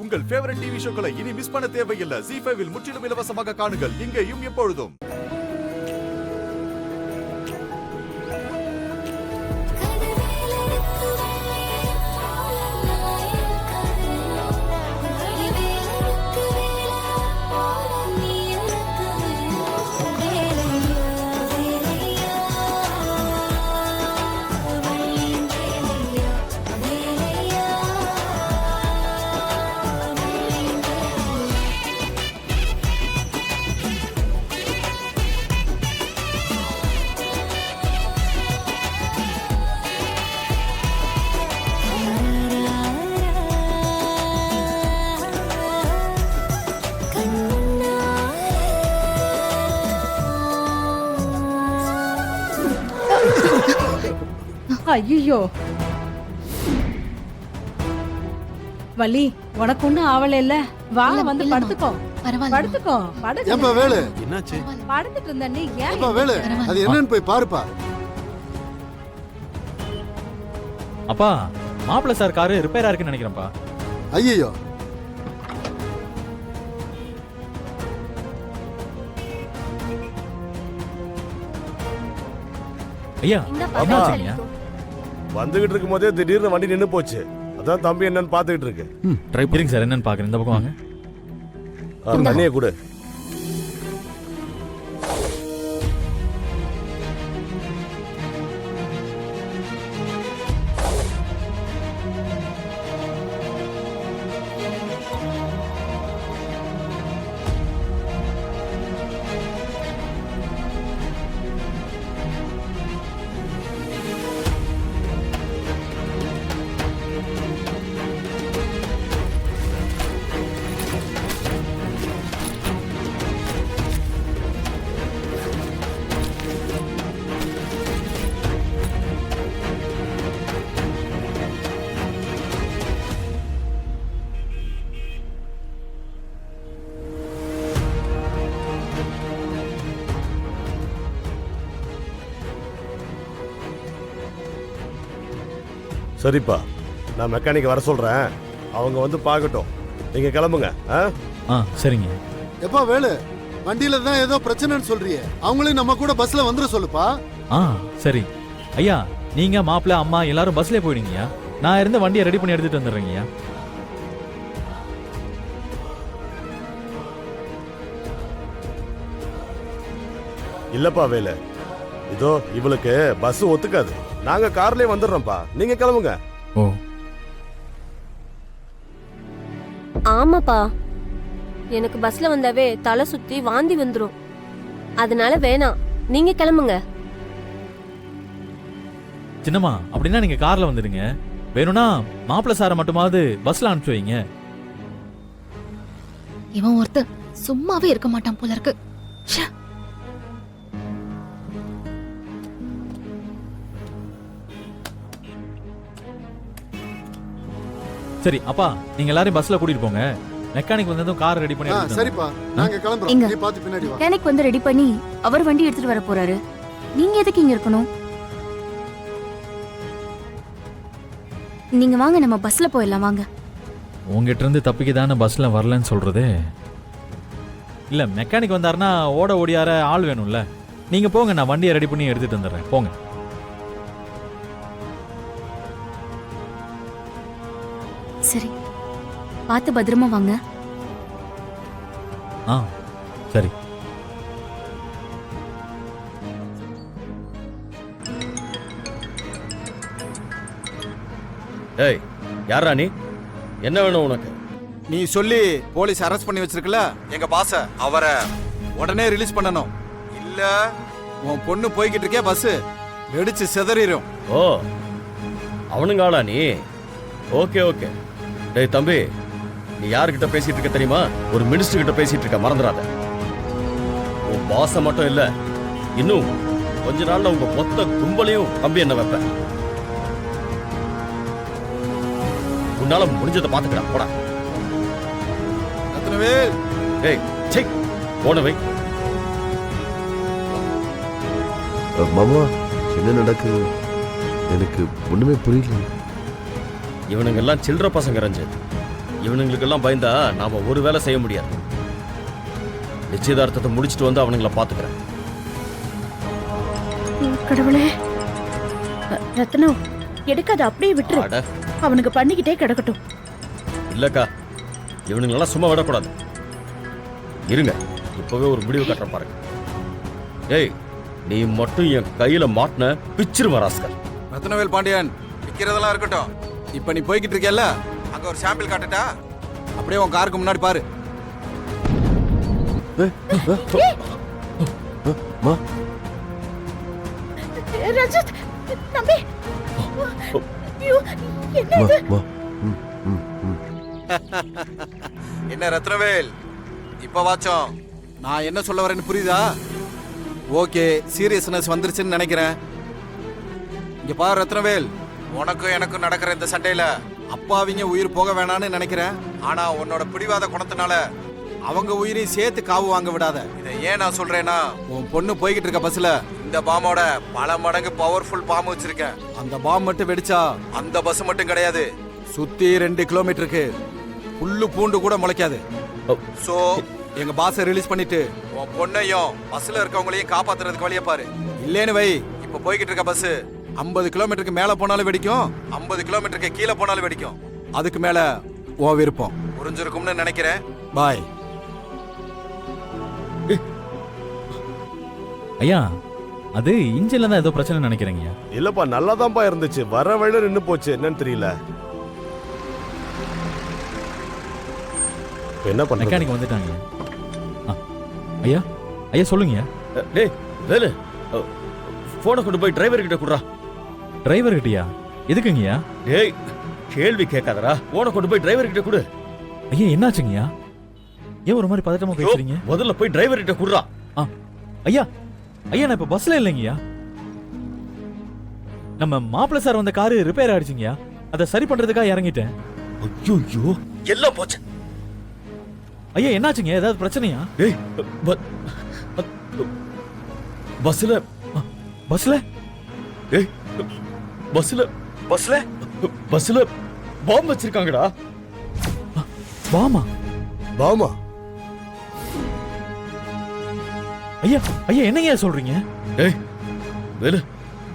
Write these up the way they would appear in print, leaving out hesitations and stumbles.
உங்கள் favourite TV ஷோக்களை இனி miss பண்ண தேவையில்லை. ZEE5 இல் முற்றிலும் இலவசமாக காணுங்கள். இங்கேயும் எப்பொழுதும். ஐயோ வலி, உனக்கு ஒண்ணும் ஆவல இல்ல? வா வந்து படுத்துக்கோ. படுத்துக்கோ. ஏப்பா வேலு, என்னாச்சு? படுத்துட்டு இருந்த நீ ஏன்? ஏப்பா வேலு, அது என்னன்னு போய் பாருப்பா. அப்பா, மாப்பிள்ள சார் காரு ரிப்பேரா இருக்குன்னு நினைக்கிறேன்ப்பா. ஐயோ, ஐயா அம்மா. என்னாச்சுங்க? வந்துகிட்டு இருக்கும் போதே திடீர்னு வண்டி நின்னு போச்சு. அதான் தம்பி என்னன்னு பாத்துக்கிட்டு இருக்கு. ட்ரை பண்ணுங்க சார், என்னன்னு பாக்குறேன். இந்த பக்கம் வாங்க. தண்ணியை கொடு. சரிப்பா, நான் மெக்கானிக் வர சொல்றேன். அவங்க வந்து பார்க்கட்டும். நீங்க கிளம்புங்க. சரிங்க. எப்பா வேலு, வண்டியில தான் ஏதோ பிரச்சனைன்னு சொல்றியே, அவங்களையும் நம்ம கூட பஸ்ல வந்துட சொல்லுப்பா. சரி ஐயா, நீங்க மாப்பிள்ள அம்மா எல்லாரும் பஸ்ல போயிடுங்கய்யா. நான் இருந்த வண்டியை ரெடி பண்ணி எடுத்துட்டு வந்துடுறேங்கய்யா. இல்லப்பா வேலு, இதோ இவளுக்கு பஸ் ஒத்துக்காது. நாங்க கார்லயே வந்துடுறோம்ப்பா. நீங்க கிளம்புங்க. ஓ ஆமாப்பா, எனக்கு பஸ்ல வந்தாவே தலை சுத்தி வாந்தி வந்துரும். அதனால வேணாம், நீங்க கிளம்புங்க. சின்னம்மா, அப்படின்னா நீங்க கார்ல வந்துடுங்க. வேணும்னா மாப்பிள்ள சாரை மட்டுமாவது பஸ்ல அனுப்பிச்சு வைங்க. இவன் ஒருத்தர் சும்மாவே இருக்க மாட்டான் போல இருக்கு. சரி அப்பா, நீங்க எல்லாரும் பஸ்ல கூட்டிட்டு போங்க. மெக்கானிக் வந்ததும் கார் ரெடி பண்ணி எடுத்துட்டு சரிப்பா, நாங்க கிளம்புறோம். நீ பாத்து பின்னாடி வா. மெக்கானிக் வந்து ரெடி பண்ணி அவர் வண்டி எடுத்துட்டு வர போறாரு. நீங்க எதுக்கு இங்க இருக்கணும்? நீங்க வாங்க, நம்ம பஸ்ல போயிடலாம். வாங்க. உங்ககிட்ட இருந்து தப்பிக்க தானே பஸ்ல வரலன்னு சொல்றது. இல்ல, மெக்கானிக் வந்தாருன்னா ஓட ஓடியார ஆள் வேணும்ல. நீங்க போங்க, நான் வண்டியை ரெடி பண்ணி எடுத்துட்டு வந்துடுறேன். போங்க. சரி, பார்த்து பத்திரமா வாங்க. சரி. ஏய், யாரா நீ? என்ன வேணும் உனக்கு? நீ சொல்லி போலீஸ் அரெஸ்ட் பண்ணி வச்சிருக்கல எங்க பாஸ, அவரை உடனே ரிலீஸ் பண்ணணும். இல்ல உன் பொண்ணு போய்கிட்டு இருக்கே பஸ் வெடிச்சு சிதறிடும். ஓ, அவனுங்க ஆளா நீ? Okay okay. டேய் தம்பி, நீ யாருக்கிட்ட பேசிட்டு இருக்க தெரியுமா? ஒரு மினிஸ்டர் கிட்ட பேசிட்டு இருக்க, மறந்துடாத. உன் பாச மட்டும் இல்ல, இன்னும் கொஞ்ச நாள்ல உங்க மொத்த கும்பலையும் கம்பி என்ன வைப்ப. உன்னால முடிஞ்சதை பாத்துக்கடா, போடா. டேய், சே, போன வை. மாமா, என்ன நடக்குது எனக்கு ஒண்ணுமே புரியல. இவனுங்க எல்லாம் சில்லற பசங்க ரஞ்சு. இவனுங்களுக்கெல்லாம் பயந்தா நாம ஒரு வேலை செய்ய முடியாது. நிச்சயதார்த்தத்தை முடிச்சிட்டு வந்து அவனுங்களை பாத்துக்கிறேன். கடவுளே, ரத்னம் எடுக்காத, அப்படியே விட்டுரு. அட அவனுக்கு பண்ணிக்கிட்டே கிடக்கட்டும். இல்லக்கா, இவனுங்களெல்லாம் சும்மா விடக்கூடாது. இருங்க, இப்பவே ஒரு முடிவு கட்டுற பாருங்க. ஏய், நீ மட்டும் என் கையில மாட்டின பிச்சிரு ராஸ்கல். ரத்னவேல் பாண்டியன், விக்கிறதெல்லாம் இருக்கட்டும். இப்ப நீ போய்கிட்டு இருக்கேல்ல, அங்க ஒரு சாம்பிள் காட்டுட்டா? அப்படியே உன் காருக்கு முன்னாடி பாரு. ரஞ்சித், தம்பி, ஐயோ, என்ன இது? என்ன ரத்னவேல், இப்ப வாச்சோம் நான் என்ன சொல்ல வரேன்னு புரியுதா? ஓகே, சீரியஸ்னஸ் வந்துருச்சுன்னு நினைக்கிறேன். இங்க பாரு ரத்னவேல், உனக்கும் எனக்கும் நடக்கிற இந்த சண்டையில அப்பாவிங்க உயிர் போக வேணான்னு நினைக்கிறேன். ஆனா உன்னோட பிடிவாத குணத்தினால அவங்க உயிரையும் சேர்த்து காவு வாங்க விடாத. இதை ஏன் நான் சொல்றேன்னா, உன் பொண்ணு போய்கிட்டு இருக்க பஸ்ல இந்த பாம்போட பல மடங்கு பவர்ஃபுல் பாம்பு வச்சிருக்கேன். அந்த பாம்பு மட்டும் வெடிச்சா அந்த பஸ் மட்டும் கிடையாது, சுத்தி 2 கிலோமீட்டருக்கு புல்லு பூண்டு கூட முளைக்காது. சோ எங்க பாஸை ரிலீஸ் பண்ணிட்டு உன் பொண்ணையும் பஸ்ல இருக்கவங்களையும் காப்பாத்துறதுக்கு வழியை பாரு. இல்லேன்னு வை, இப்ப போய்கிட்டு இருக்க பஸ் 50 கிலோமீட்டருக்கு மேல போனாலும் வெடிக்கும், 50 கிலோமீட்டருக்கு கீழே போனாலும் வெடிக்கும். அதுக்கு மேல உன் விருப்பம். புரிஞ்சிருக்கும்னு நினைக்கிறேன். பாய். ஐயா, அது இன்ஜின்ல தான் ஏதோ பிரச்சனை நினைக்கிறேங்க. இல்லப்பா, நல்லாதான்ப்பா இருந்துச்சு. வர வழியில நின்னு போச்சு, என்னன்னு தெரியல. இப்ப என்ன பண்ண? மெக்கானிக் வந்துட்டாங்க. ஐயா, ஐயா சொல்லுங்க. டேய் வேலு, போனை கொண்டு போய் டிரைவர் கிட்ட குடுறா. டிரைவர் கிட்டயா? எதுக்குங்கய்யா? டேய், கேள்வி கேட்காதடா. போனை கொண்டு போய் டிரைவர் கிட்ட குடு. ஐயா, என்னாச்சுங்கய்யா? ஏன் ஒரு மாதிரி பதட்டமா பேசுறீங்க? முதல்ல போய் டிரைவர் கிட்ட குடுறா. ஐயா, ஐயா, நான் இப்ப பஸ்ல இல்லைங்கய்யா. நம்ம மாப்பிள்ள சார் வந்த காரு ரிப்பேர் ஆயிடுச்சுங்கய்யா. அதை சரி பண்றதுக்காக இறங்கிட்டேன். ஐயோ, எல்லாம் போச்சு. ஐயா, என்னாச்சுங்க? ஏதாவது பிரச்சனையா? ஏய், பஸ்ல பஸ்ல ஏய் பஸ்ல பஸ்ல பஸ்ல பாம்பு வச்சிருக்காங்கடா. பாமா? பாமா? ஐயா, ஐயா, என்னங்க சொல்றீங்க? ஏய் வேலு,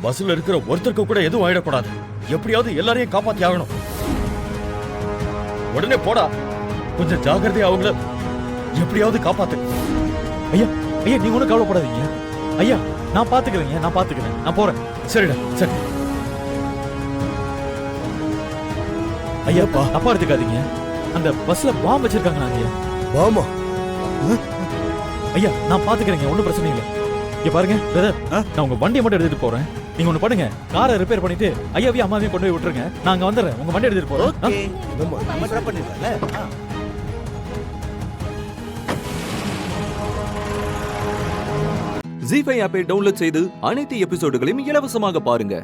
பஸ்ல இருக்கிற ஒருத்தருக்கு கூட எதுவும் ஆயிடக்கூடாது. எப்படியாவது எல்லாரையும் காப்பாத்தி ஆகணும். உடனே போடா, கொஞ்சம் ஜாக்கிரதையா அவங்கள எப்படியாவது காப்பாத்து. ஐயா, ஐயா, நீங்க ஒன்றும் கவலைப்படாதீங்க. ஐயா, நான் பாத்துக்கிறேங்க, நான் பாத்துக்கிறேன், நான் போறேன். சரிடா, சரி. ஐயா, தப்பா எடுத்துக்காதீங்க. அந்த பஸ்ல பாம்பு வச்சிருக்காங்க. ஐயா, பாமா? ஐயா, நான் பாத்துக்கிறேங்க, ஒன்றும் பிரச்சனை இல்லை. இங்க பாருங்க பிரதர், நான் உங்க வண்டியை மட்டும் எடுத்துட்டு போறேன். நீங்க ஒண்ணு பண்ணுங்க, காரை ரிப்பேர் பண்ணிட்டு ஐயாவையும் அம்மாவையும் கொண்டு போய் விட்டுருங்க. நான் அங்க வந்துடுறேன், உங்க வண்டி எடுத்துட்டு போறேன். ஜீ5 ஆப்பை டவுன்லோட் செய்து அனைத்து எபிசோடுகளையும் இலவசமாக பாருங்க.